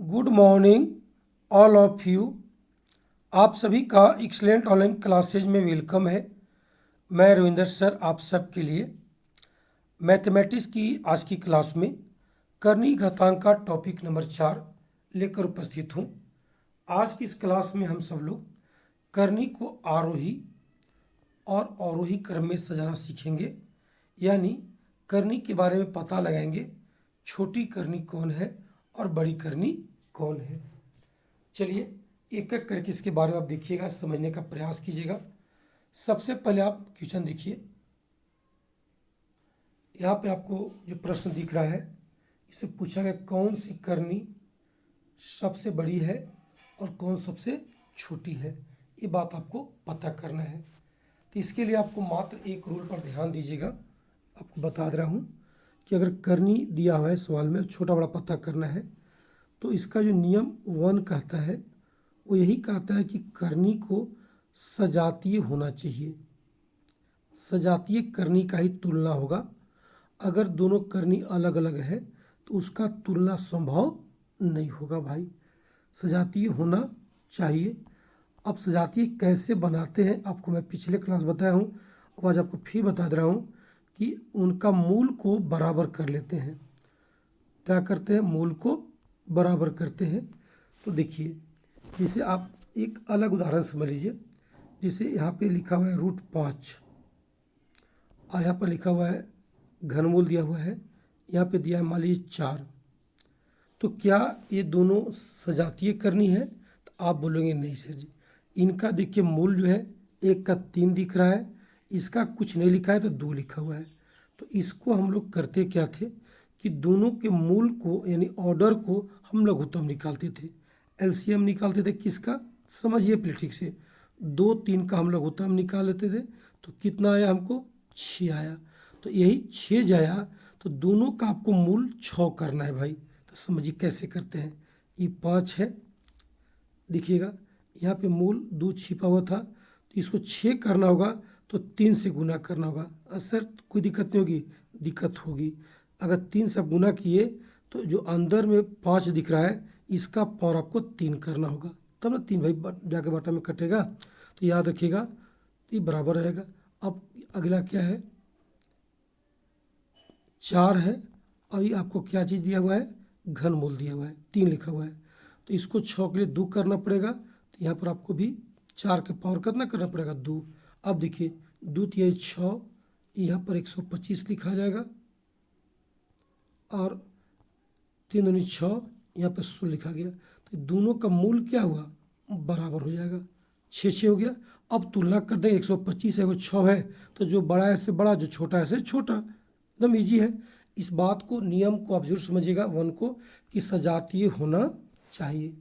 Good morning all of you. आप सभी का एक्सलेंट ऑनलाइन क्लासेज में वेलकम है। मैं रविंदर सर आप सब के लिए मैथमेटिक्स की आज की क्लास में कर्णी घातांक का टॉपिक नंबर 4 लेकर उपस्थित हूँ। आज की इस क्लास में हम सब लोग कर्णी को आरोही और अवरोही क्रम में सजाना सीखेंगे, यानी कर्णी के बारे में पता लगाएंगे, छोटी कर्णी कौन है और बड़ी कर्णी कौन है। चलिए एक एक करके इसके बारे में आप देखिएगा, समझने का प्रयास कीजिएगा। सबसे पहले आप क्वेश्चन देखिए, यहाँ पे आपको जो प्रश्न दिख रहा है इसे पूछा गया कौन सी कर्णी सबसे बड़ी है और कौन सबसे छोटी है, ये बात आपको पता करना है। तो इसके लिए आपको मात्र एक रूल पर ध्यान दीजिएगा। आपको बता दे रहा हूँ कि अगर कर्णी दिया हुआ है सवाल में, छोटा बड़ा पता करना है, तो इसका जो नियम 1 कहता है वो यही कहता है कि कर्णी को सजातीय होना चाहिए। सजातीय कर्णी का ही तुलना होगा। अगर दोनों कर्णी अलग अलग है तो उसका तुलना संभव नहीं होगा भाई, सजातीय होना चाहिए। अब सजातीय कैसे बनाते हैं आपको मैं पिछले क्लास बताया हूँ, और आज आपको फिर बता दे रहा हूँ कि उनका मूल को बराबर कर लेते हैं। क्या करते हैं? मूल को बराबर करते हैं। तो देखिए, जैसे आप एक अलग उदाहरण समझ लीजिए। जैसे यहाँ पे लिखा हुआ है √5 और यहाँ पर लिखा हुआ है घनमूल दिया हुआ है, यहाँ पे दिया है मान लीजिए 4। तो क्या ये दोनों सजातीय करनी है? तो आप बोलेंगे नहीं सर जी, इनका देखिए मूल जो है एक का 3 दिख रहा है, इसका कुछ नहीं लिखा है तो 2 लिखा हुआ है। तो इसको हम लोग करते क्या थे कि दोनों के मूल को यानी ऑर्डर को हम लघुत्तम निकालते थे, एलसीएम निकालते थे। किसका? समझिए प्लीज ठीक से, 2 3 का हम लघुत्तम निकाल लेते थे। तो कितना आया? हमको 6 आया। तो यही 6 आया, तो दोनों का आपको मूल 6 करना है भाई। तो समझिए कैसे करते हैं। ये 5 है, देखिएगा यहाँ पे मूल 2 छिपा हुआ था, तो इसको 6 करना होगा तो 3 से गुना करना होगा। सर कोई दिक्कत नहीं होगी? दिक्कत होगी। अगर 3 से गुना किए तो जो अंदर में 5 दिख रहा है इसका पावर आपको 3 करना होगा, तब ना 3 भाई जाके बाटा में कटेगा। तो याद रखिएगा ये बराबर रहेगा। अब अगला क्या है? 4 है और ये आपको क्या चीज़ दिया हुआ है? घनमूल दिया हुआ है, 3 लिखा हुआ है। तो इसको 6 के लिए 2 करना पड़ेगा। तो यहाँ पर आपको भी 4 के पावर कितना करना पड़ेगा? 2। अब देखिए 2 3 6, यहाँ पर 125 लिखा जाएगा और 3 दूनी 6, यहाँ पर 16 लिखा गया। तो दोनों का मूल क्या हुआ? बराबर हो जाएगा, 6 हो गया। अब तुलना कर दें, 125 है वो 6 है, तो जो बड़ा है से बड़ा, जो छोटा है से छोटा, एकदम ईजी है। इस बात को, नियम को आप जरूर समझिएगा 1 को, कि सजातीय होना चाहिए।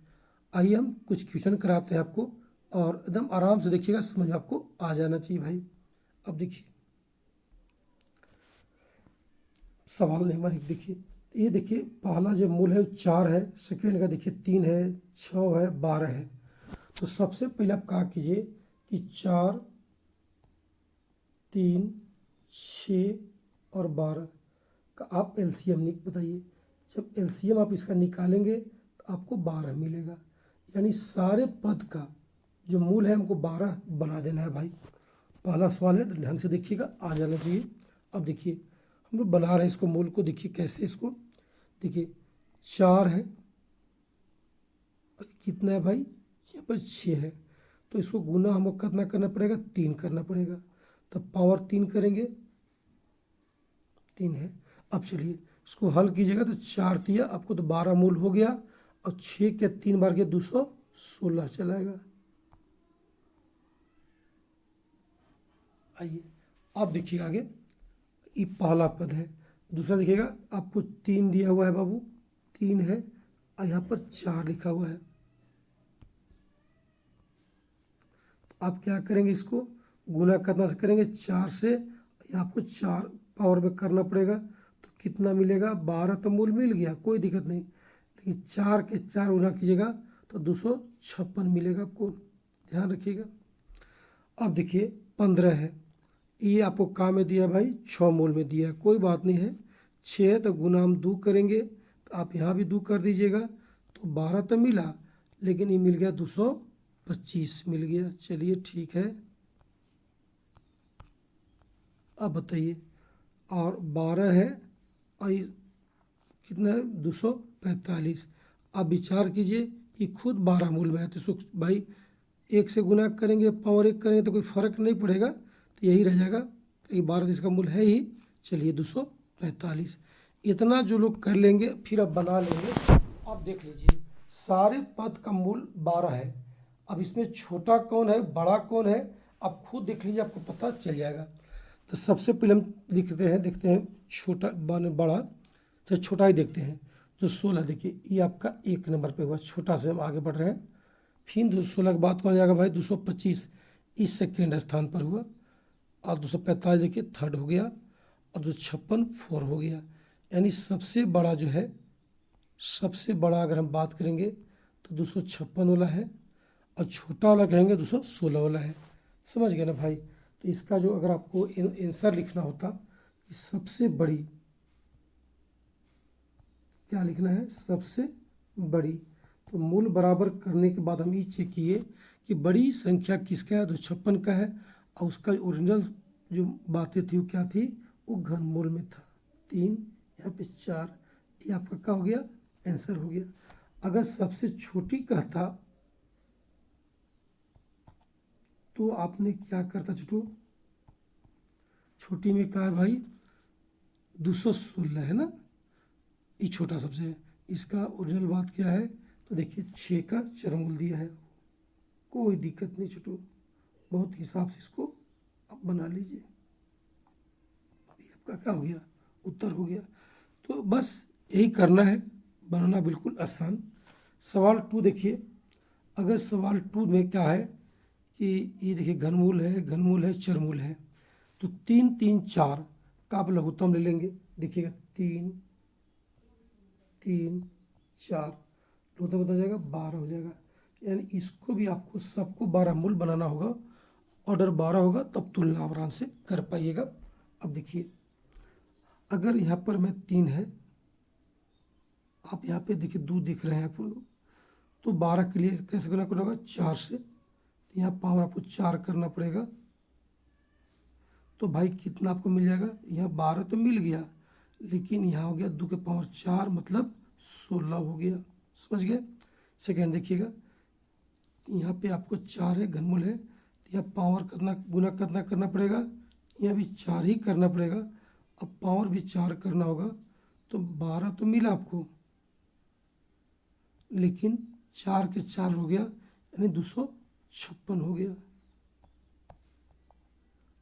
आइए हम कुछ क्वेश्चन कराते हैं आपको, और एकदम आराम से देखिएगा, समझ में आपको आ जाना चाहिए भाई। अब देखिए सवाल नंबर 1 देखिए, ये देखिए पहला जो मूल है 4 है, सेकेंड का देखिए 3 है, 6 है, 12 है। तो सबसे पहले आप कहा कीजिए कि 4 3 6 और 12 का आप एलसीएम बताइए। जब एलसीएम आप इसका निकालेंगे तो आपको 12 मिलेगा, यानी सारे पद का जो मूल है हमको 12 बना देना है भाई। पहला सवाल है, तो ढंग से देखिएगा, आ जाना चाहिए। अब देखिए हम लोग बना रहे हैं इसको, मूल को देखिए कैसे। इसको देखिए 4 है, कितना है भाई? यहाँ पर 6 है, तो इसको गुना हमको कितना करना पड़ेगा? 3 करना पड़ेगा। तब पावर 3 करेंगे, 3 है। अब चलिए इसको हल कीजिएगा, तो 4 दिया आपको तो 12 मूल हो गया, और 6 के 3 बार के 216 चलाएगा। आइए अब देखिए आगे, ये पहला पद है। दूसरा देखिएगा आपको 3 दिया हुआ है बाबू, 3 है, और यहाँ पर 4 लिखा हुआ है। आप क्या करेंगे? इसको गुना कितना से करेंगे? 4 से। आपको 4 पावर में करना पड़ेगा, तो कितना मिलेगा? 12 तो मूल मिल गया, कोई दिक्कत नहीं, लेकिन 4 के 4 गुना कीजिएगा तो 256 मिलेगा आपको, ध्यान रखिएगा। अब देखिए 15 है, ये आपको काम में दिया भाई 6 मूल में दिया है, कोई बात नहीं है। 6 है तो गुना हम 2 करेंगे, तो आप यहाँ भी 2 कर दीजिएगा, तो तो 12 तो मिला, लेकिन ये मिल गया 225 मिल गया। चलिए ठीक है, अब बताइए। और 12 है और ये कितना है 245। अब विचार कीजिए कि खुद 12 मूल में है, तो इसको भाई 1 से गुना करेंगे, पावर 1 करेंगे तो कोई फ़र्क नहीं पड़ेगा, तो यही रह जाएगा। तो ये 12 इसका मूल है ही। चलिए 245 इतना जो लोग कर लेंगे, फिर अब बना लेंगे। अब देख लीजिए सारे पद का मूल 12 है। अब इसमें छोटा कौन है बड़ा कौन है, आप खुद देख लीजिए, आपको पता चल जाएगा। तो सबसे पहले हम देखते हैं छोटा बड़ा, तो छोटा ही देखते हैं। जो 16 देखिए ये आपका 1 नंबर पे हुआ, छोटा से हम आगे बढ़ रहे हैं। फिर 16 के बाद कौन जाएगा भाई 225, इस सेकेंड स्थान पर हुआ। और 245 देखिए थर्ड हो गया, और 256 फोर हो गया। यानी सबसे बड़ा जो है, सबसे बड़ा अगर हम बात करेंगे तो 256 वाला है, और छोटा वाला कहेंगे 216 वाला है। समझ गए ना भाई। तो इसका जो अगर आपको आंसर लिखना होता कि सबसे बड़ी, क्या लिखना है सबसे बड़ी, तो मूल बराबर करने के बाद हम ये चेक किए कि बड़ी संख्या किसका है, 256 का है, और उसका ओरिजिनल जो बातें थी वो क्या थी, वो घनमूल में था 3, यहाँ पे 4। ये आपका क्या हो गया आंसर हो गया। अगर सबसे छोटी कहता तो आपने क्या करता छोटू, छोटी में क्या है भाई 216 है ना, ये छोटा सबसे है। इसका ओरिजिनल बात क्या है, तो देखिए 6 का चरमूल दिया है, कोई दिक्कत नहीं छोटू, बहुत हिसाब से इसको आप बना लीजिए। ये आपका क्या हो गया उत्तर हो गया। तो बस यही करना है, बनाना बिल्कुल आसान। सवाल 2 देखिए। अगर सवाल 2 में क्या है कि ये देखिए घनमूल है चरमूल है, तो 3 3 4 का आप लघुत्तम ले लेंगे। देखिएगा 3 3 4 लघुत्तम बता जाएगा 12 हो जाएगा। यानी इसको भी आपको सबको 12 मूल बनाना होगा। ऑर्डर 12 होगा तब तुलना आराम से कर पाइएगा। अब देखिए अगर यहाँ पर मैं 3 है, आप यहाँ पे देखिए 2 दिख रहे हैं आप लोग, तो 12 के लिए कैसे करना पड़ेगा 4 से, तो यहाँ पावर आपको 4 करना पड़ेगा। तो भाई कितना आपको मिल जाएगा, यहाँ 12 तो मिल गया, लेकिन यहाँ हो गया 2 के पावर 4 मतलब 16 हो गया। समझ गए। सेकेंड देखिएगा, यहाँ पे आपको 4 है घनमूल है, तो यहाँ पावर गुना करना पड़ेगा, यहाँ भी 4 ही करना पड़ेगा। अब पावर भी 4 करना होगा, तो 12 तो मिला आपको, लेकिन 4 के 4 हो गया, यानी 256 हो गया।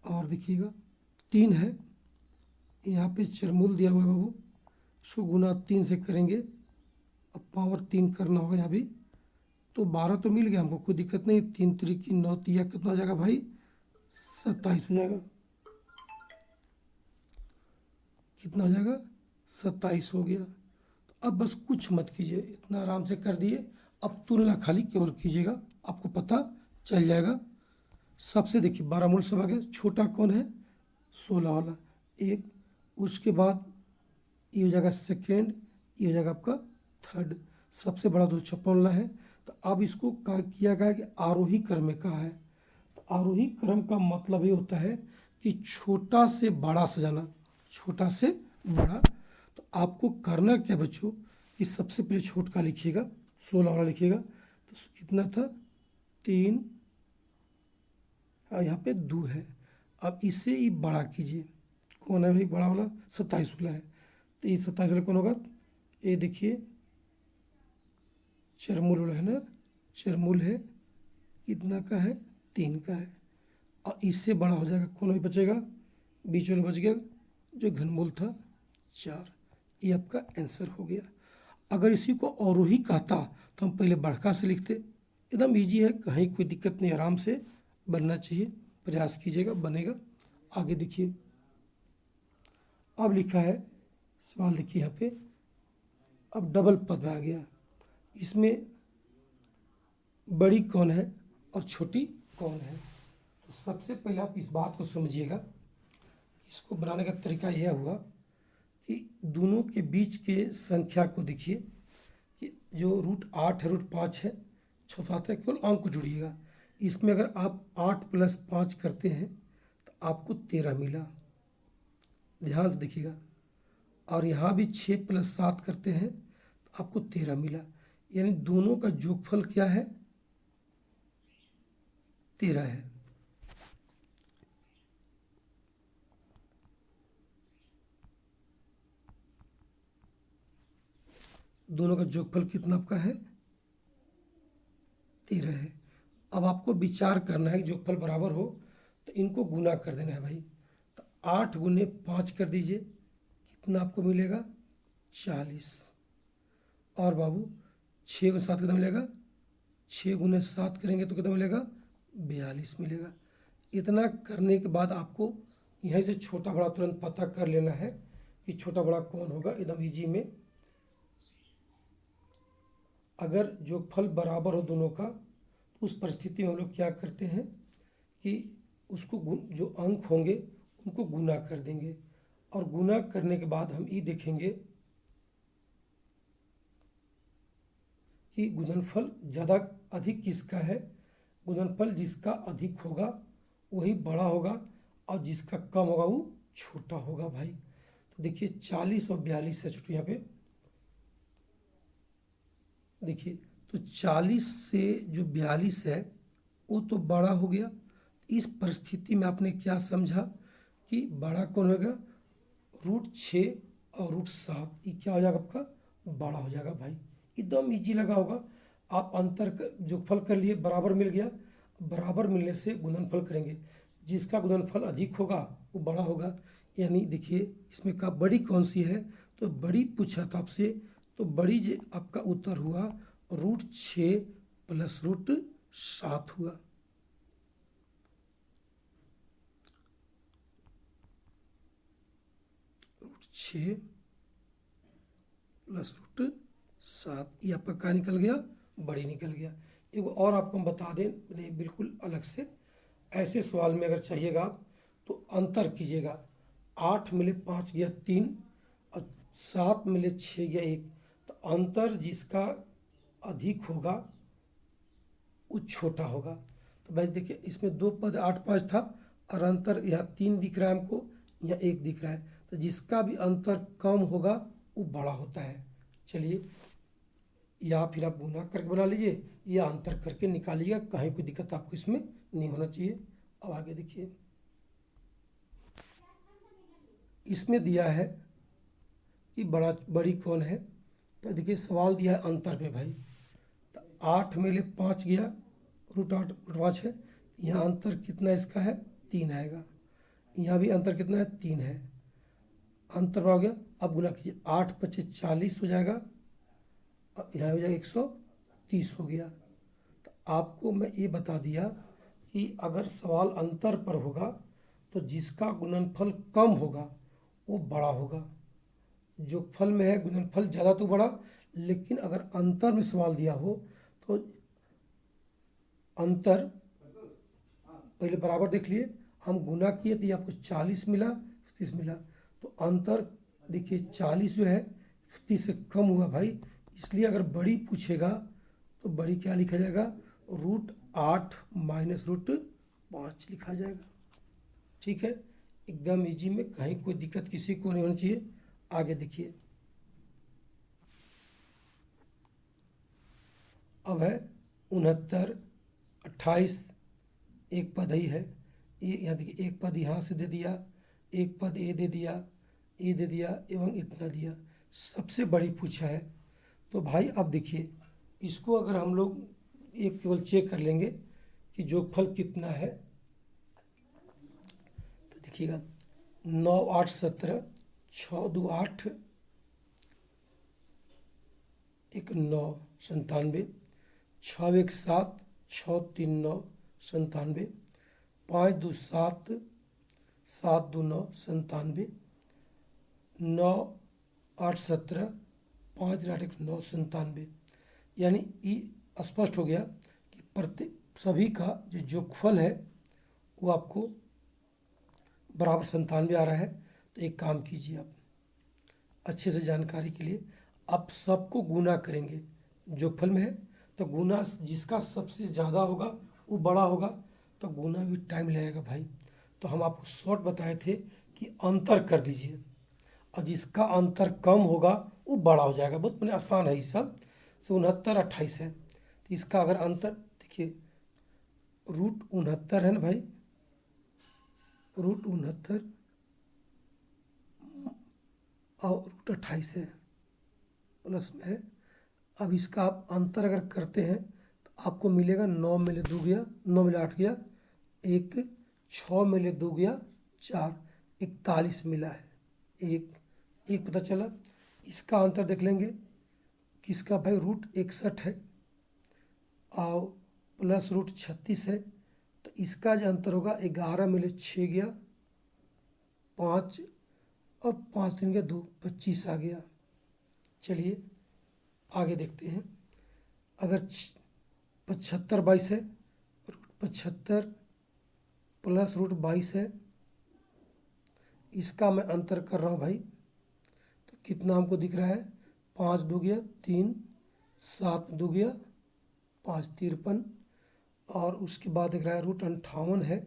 और देखिएगा 3 है, यहाँ पे चरमूल दिया हुआ है बाबू, इसको गुना 3 से करेंगे, अब पावर 3 करना होगा यहाँ भी, तो 12 तो मिल गया हमको, कोई दिक्कत नहीं। 3 3 9 3 कितना हो जाएगा भाई 27 हो जाएगा। कितना हो जाएगा 27 हो गया। तो अब बस कुछ मत कीजिए, इतना आराम से कर दिए। अब तुलना खाली केवल कीजिएगा, आपको पता चल जाएगा। सबसे देखिए 12 मूल सब आ गया, छोटा कौन है 16 वाला 1, उसके बाद ये हो जाएगा सेकेंड, ये हो जाएगा आपका थर्ड, सबसे बड़ा 256 वाला है। तो अब इसको किया गया है कि आरोही क्रम में कहा है। तो आरोही क्रम का मतलब ये होता है कि छोटा से बड़ा सजाना, छोटा से बड़ा। तो आपको करना क्या बच्चों कि सबसे पहले छोटा लिखिएगा, 16 वाला लिखिएगा, तो कितना था 3, और यहाँ पे 2 है। अब इसे ही बड़ा कीजिए, कौन है भाई बड़ा वाला 27 वाला है, तो ये 27 वाला कौन होगा, ये देखिए चरमूल वाला है ना, चरमूल है, कितना का है 3 का है। और इससे बड़ा हो जाएगा कौन भी बचेगा, बीच वाला बच गया जो घनमूल था 4। ये आपका आंसर हो गया। अगर इसी को अवरोही कहता तो हम पहले बढ़का से लिखते, एकदम इजी है, कहीं कोई दिक्कत नहीं, आराम से बनना चाहिए, प्रयास कीजिएगा बनेगा। आगे देखिए अब लिखा है सवाल, देखिए यहाँ पे अब डबल पद में आ गया, इसमें बड़ी कौन है और छोटी कौन है। तो सबसे पहले आप इस बात को समझिएगा, इसको बनाने का तरीका यह हुआ कि दोनों के बीच के संख्या को देखिए कि जो रूट 8 है, रूट 5 है, 6 7 है, केवल अंक को जोड़िएगा। इसमें अगर आप 8 + 5 करते हैं तो आपको 13 मिला, ध्यान से देखिएगा। और यहाँ भी 6 + 7 करते हैं तो आपको 13 मिला, यानी दोनों का जोगफल क्या है, 13 है। दोनों का जोगफल कितना आपका है, 13 है। अब आपको विचार करना है कि जोगफल बराबर हो तो इनको गुना कर देना है भाई। तो 8 × 5 कर दीजिए, कितना आपको मिलेगा, 40। और बाबू 6 × 7 कितना मिलेगा, 6 × 7 करेंगे तो कितना मिलेगा, 42 मिलेगा। इतना करने के बाद आपको यहीं से छोटा बड़ा तुरंत पता कर लेना है कि छोटा बड़ा कौन होगा, एकदम ईजी में। अगर जोगफल बराबर हो दोनों का तो उस परिस्थिति में हम लोग क्या करते हैं कि उसको जो अंक होंगे उनको गुना कर देंगे, और गुना करने के बाद हम ये देखेंगे कि गुणनफल ज़्यादा अधिक किसका है। गुणनफल जिसका अधिक होगा वही बड़ा होगा, और जिसका कम होगा वो छोटा होगा भाई। तो देखिए 40 और 42 है छोटे, यहाँ पे देखिए, तो 40 से जो 42 है वो तो बड़ा हो गया। इस परिस्थिति में आपने क्या समझा कि बड़ा कौन होगा, रूट 6 और रूट 7, ये क्या हो जाएगा आपका, बड़ा हो जाएगा भाई। एकदम इजी लगा होगा। आप अंतर जोगफल कर लिए, बराबर मिल गया, बराबर मिलने से गुणनफल करेंगे, जिसका गुणनफल अधिक होगा वो बड़ा होगा। यानी देखिए इसमें का बड़ी कौन सी है, तो बड़ी पूछा था आपसे, तो बड़ी जो आपका उत्तर हुआ रूट 6 + रूट 7 हुआ। रूट 6 + रूट 7, ये आपका क्या निकल गया, बड़ी निकल गया। एक और आपको हम बता दें बिल्कुल अलग से, ऐसे सवाल में अगर चाहिएगा आप तो अंतर कीजिएगा। 8 मिले 5 गया 3, और 7 मिले 6 गया 1। तो अंतर जिसका अधिक होगा वो छोटा होगा। तो भाई देखिए इसमें 2 पद 8 5 था, और अंतर यहाँ 3 दिख रहा है हमको, यहाँ 1 दिख रहा है। तो जिसका भी अंतर कम होगा वो बड़ा होता है। चलिए, या फिर आप गुना करके बना लीजिए या अंतर करके निकालिएगा, कहीं कोई दिक्कत आपको इसमें नहीं होना चाहिए। अब आगे देखिए, इसमें दिया है कि बड़ी कौन है। तो देखिए सवाल दिया है अंतर पे भाई। तो 8 मिले 5 गया, रूट 8 रूट 5 है, यहाँ अंतर कितना इसका है, 3 आएगा। यहाँ भी अंतर कितना है, 3 है। अंतर हो गया, अब गुना कीजिए, 8 × 5 = 40 हो जाएगा, अब यहाँ हो जाएगा 130 हो गया। तो आपको मैं ये बता दिया कि अगर सवाल अंतर पर होगा तो जिसका गुणनफल कम होगा वो बड़ा होगा। जोगफल में है गुणनफल ज़्यादा तो बड़ा, लेकिन अगर अंतर में सवाल दिया हो तो अंतर पहले बराबर देख लिए, हम गुना किए तो ये आपको 40 मिला, 30 मिला। तो अंतर देखिए 40 जो है 30 से कम हुआ भाई, इसलिए अगर बड़ी पूछेगा तो बड़ी क्या लिखा जाएगा, रूट 8 - रूट 5 लिखा जाएगा। ठीक है, एकदम इजी में, कहीं कोई दिक्कत किसी को नहीं होनी चाहिए। आगे देखिए, अब है 69 28, एक पद ही है ये, यहाँ देखिए एक पद यहाँ से दे दिया, एक पद ये दे दिया, ये दे दिया, एवं इतना दिया, सबसे बड़ी पूछा है। तो भाई अब देखिए इसको अगर हम लोग एक केवल चेक कर लेंगे कि जोगफल कितना है, तो देखिएगा 9 8 17, 6 2 8, 1 9 97, 6 1 7, 6 3 9 97, 5 2 7, 7 2 9 97, 9 8 17, 5 8 1 9 97। यानी ये स्पष्ट हो गया कि प्रत्येक सभी का जो जोगफल है वो आपको बराबर 97 आ रहा है। तो एक काम कीजिए, आप अच्छे से जानकारी के लिए आप सबको गुना करेंगे, जोगफल में है, तो गुना जिसका सबसे ज़्यादा होगा वो बड़ा होगा, तो गुना भी टाइम लगेगा भाई। तो हम आपको शॉर्ट बताए थे कि अंतर कर दीजिए, और जिसका अंतर कम होगा वो बड़ा हो जाएगा। बहुत मैंने आसान है ये सब। 69 28 है, तो इसका अगर अंतर देखिए, √69 है ना भाई, √69 और √28 है, प्लस में है। अब इसका आप अंतर अगर करते हैं तो आपको मिलेगा 9 में ले 2 गया, 9 में ले 8 गया, 1, 6 में ले 2 गया 4, 41 मिला है। एक पता चला। इसका अंतर देख लेंगे, किसका भाई, √61 है और प्लस √36 है, तो इसका जो अंतर होगा 11 में ले 6 गया 5, और 5 3 गया 2, 25 आ गया। चलिए आगे देखते हैं। अगर 75 22 है, √75 प्लस √22 है, इसका मैं अंतर कर रहा हूँ भाई, तो कितना हमको दिख रहा है, 5 2 गया 3, 7 2 गया 5 53, और उसके बाद दिख रहा है √58 है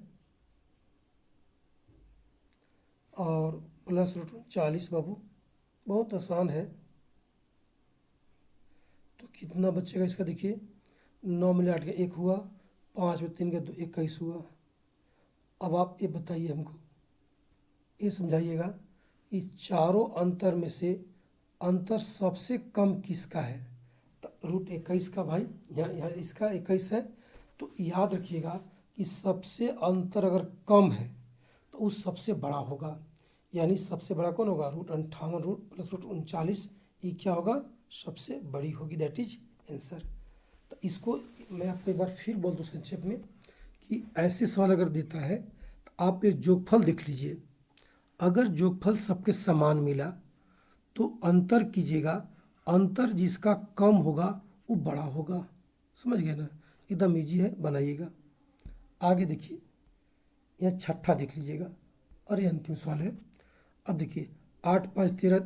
और प्लस √40। बाबू बहुत आसान है। तो कितना बचेगा इसका, देखिए 9 में 8 गया 1 हुआ, 5 में 3 गया 2, 21 हुआ। अब आप ये बताइए, हमको ये समझाइएगा, इस चारों अंतर में से अंतर सबसे कम किसका है। तो √21 का भाई, यहाँ इसका 21 है, तो याद रखिएगा कि सबसे अंतर अगर कम है तो उस सबसे बड़ा होगा, यानी सबसे बड़ा कौन होगा, √58 प्लस √39, ये क्या होगा, सबसे बड़ी होगी। That is answer. तो इसको मैं आपको एक बार फिर बोल दूँ संक्षेप में कि ऐसे सवाल अगर देता है तो आप ये जोगफल देख लीजिए। अगर जोगफल सबके समान मिला तो अंतर कीजिएगा, अंतर जिसका कम होगा वो बड़ा होगा। समझ गए ना, एकदम इजी है, बनाइएगा। आगे देखिए, यह छठा देख लीजिएगा, और ये अंतिम सवाल है। अब देखिए 8 5 13,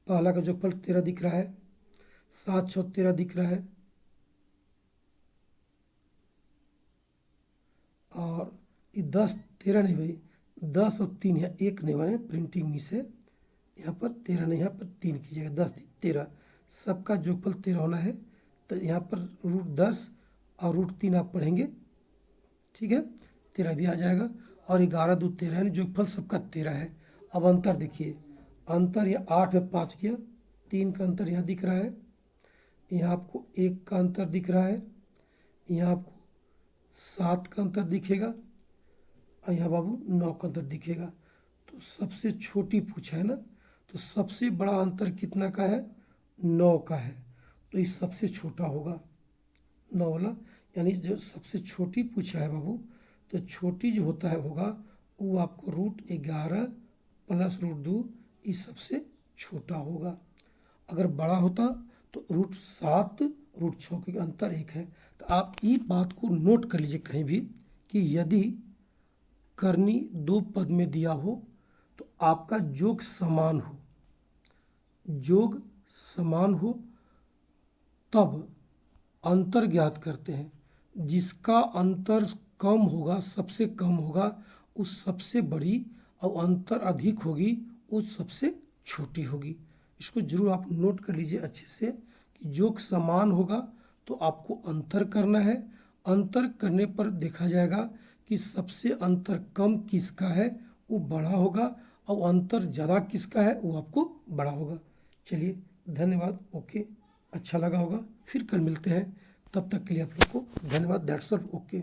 पहला का जोगफल 13 दिख रहा है, 7 6 13 दिख रहा है, और ये 10 13 नहीं भाई, 10 और 3 यहाँ 1 नहीं हुआ, प्रिंटिंग मिस है, यहाँ पर 13 नहीं, यहाँ पर 3 कीजिएगा, 10 13, सबका जोगफल 13 होना है। तो यहाँ पर √10 और √3 आप पढ़ेंगे, ठीक है, 13 भी आ जाएगा, और 11 2 13 है, जोगफल सबका 13 है। अब अंतर देखिए, अंतर ये 8 में 5 किया, 3 का अंतर यहाँ दिख रहा है, यहाँ आपको 1 का अंतर दिख रहा है, यहाँ आपको 7 का अंतर दिखेगा, और यहाँ बाबू 9 का अंतर दिखेगा। तो सबसे छोटी पूछा है ना, तो सबसे बड़ा अंतर कितना का है, 9 का है, तो ये सबसे छोटा होगा 9 वाला, यानी जो सबसे छोटी पूछा है बाबू, तो छोटी जो होता है होगा वो आपको √11 प्लस √2, ये सबसे छोटा होगा। अगर बड़ा होता तो √7 √6 के अंतर 1 है। तो आप ये बात को नोट कर लीजिए कहीं भी कि यदि करनी 2 पद में दिया हो तो आपका जोग समान हो, जोग समान हो तब अंतर ज्ञात करते हैं। जिसका अंतर कम होगा, सबसे कम होगा, उस सबसे बड़ी, और अंतर अधिक होगी वो सबसे छोटी होगी। इसको जरूर आप नोट कर लीजिए अच्छे से कि जोग समान होगा तो आपको अंतर करना है। अंतर करने पर देखा जाएगा कि सबसे अंतर कम किसका है वो बड़ा होगा, और अंतर ज़्यादा किसका है वो आपको बड़ा होगा। चलिए धन्यवाद, ओके, अच्छा लगा होगा, फिर कल मिलते हैं, तब तक के लिए आप लोग को धन्यवाद, दैट्स ऑल, ओके।